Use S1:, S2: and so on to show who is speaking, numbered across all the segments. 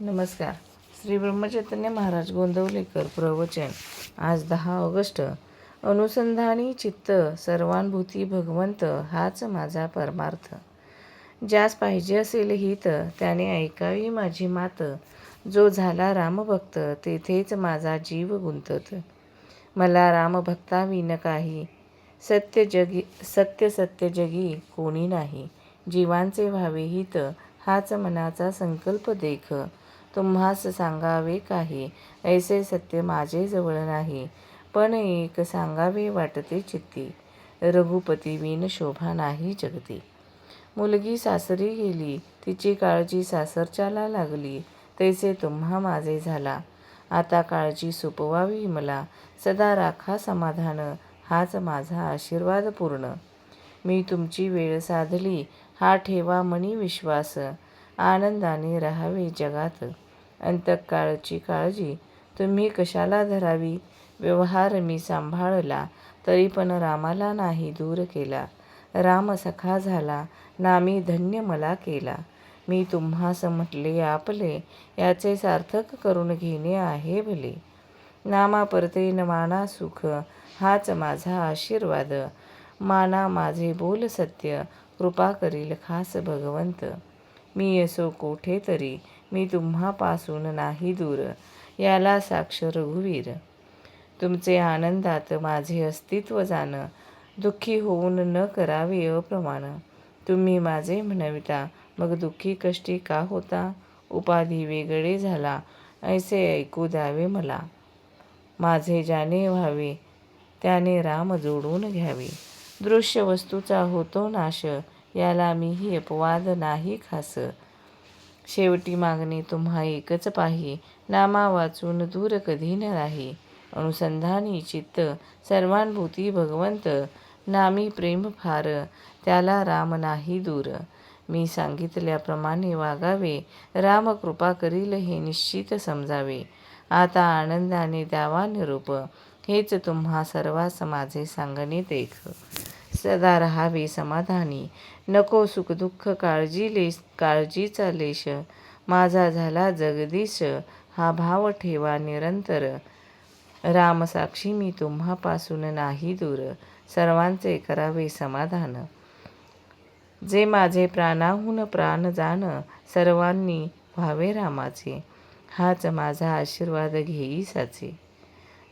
S1: नमस्कार. श्री ब्रह्मचैतन्य महाराज गोंदवलेकर प्रवचन. आज 10 ऑगस्ट. अनुसंधानी चित्त सर्वानुभूती भगवंत हाच माझा परमार्थ. ज्यास पाहिजे असेल हित त्याने ऐकावी माझी मात. जो झाला रामभक्त तेथेच माझा जीव गुंतत. मला रामभक्ताविन काही सत्य जगी कोणी नाही. जीवांचे व्हावे हित हाच मनाचा संकल्प देख. तुम्हास सांगावे काही ऐसे सत्य माझे जवळ नाही. पण एक सांगावे वाटते चित्ती रघुपती विन शोभा नाही जगती. मुलगी सासरी गेली तिची काळजी सासरच्याला लागली. तैसे तुम्हा माझे झाला आता काळजी सोपवावी मला. सदा राखा समाधान हाच माझा आशीर्वाद पूर्ण. मी तुमची वेळ साधली हा ठेवा मनी विश्वास. आनंदाने राहावे जगात अंतकाळची काळजी तुम्ही कशाला धरावी. व्यवहार मी सांभाळला तरी पण रामाला नाही दूर केला. राम सखा झाला नामी धन्य मला केला. मी तुम्हास म्हटले आपले याचे सार्थक करून घेणे आहे भले. नामा परते न माना सुख हाच माझा आशीर्वाद. माना माझे बोल सत्य कृपा करील खास भगवंत. मी असो कोठे तरी मी तुम्हापासून नाही दूर याला साक्ष रघुवीर. तुमचे आनंदात माझे अस्तित्व जाण दुःखी होऊन न करावे अप्रमाण. तुम्ही माझे म्हणविता मग दुःखी कष्टी का होता. उपाधी वेगळे झाला ऐसे ऐकू द्यावे मला. माझे ज्याने व्हावे त्याने राम जोडून घ्यावे. दृश्य वस्तूचा होतो नाश याला मीही अपवाद नाही खास. शेवटी मागणे तुम्हा एकच पाही नामा वाचून दूर कधी न राही. अनुसंधानी चित्त सर्वानुभूती भगवंत नामी प्रेम फार त्याला राम नाही दूर. मी सांगितल्याप्रमाणे वागावे राम कृपा करील हे निश्चित समजावे. आता आनंदाने द्यावा निरोप हेच तुम्हा सर्वांस माझे सांगणे देख. सदा राहावे समाधानी नको सुखदुःख काळजीचा लेश. माझा झाला जगदीश हा भाव ठेवा निरंतर. राम साक्षी मी तुम्हापासून नाही दूर सर्वांचे करावे समाधान. जे माझे प्राणाहून प्राण जाण सर्वांनी व्हावे रामाचे. हाच माझा आशीर्वाद घेई साचे.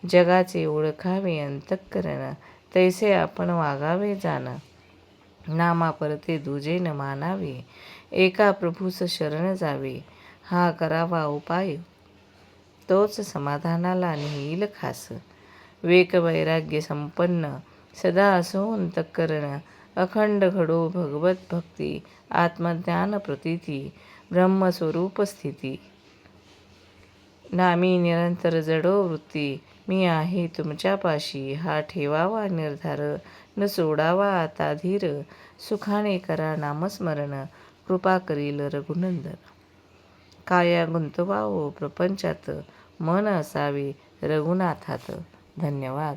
S1: जगाचे ओळखावे अंतःकरण तैसे आपण वागावे जाण. नामा परते दुजे न मानावे एका प्रभूस शरण जावे. हा करावा उपाय तोच समाधानाला नेईल खास. वेक वैराग्य संपन्न सदा असो अंतःकरण. अखंड घडो भगवत भक्ती आत्मज्ञान प्रतीती ब्रह्मस्वरूप स्थिती. नामी निरंतर जडो वृत्ती मी आहे तुमच्यापाशी हा ठेवावा निर्धार. न सोडावा आता धीर सुखाने करा नामस्मरण कृपा करील रघुनंदन. काया गुंतवावो प्रपंचात मन असावे रघुनाथात. धन्यवाद.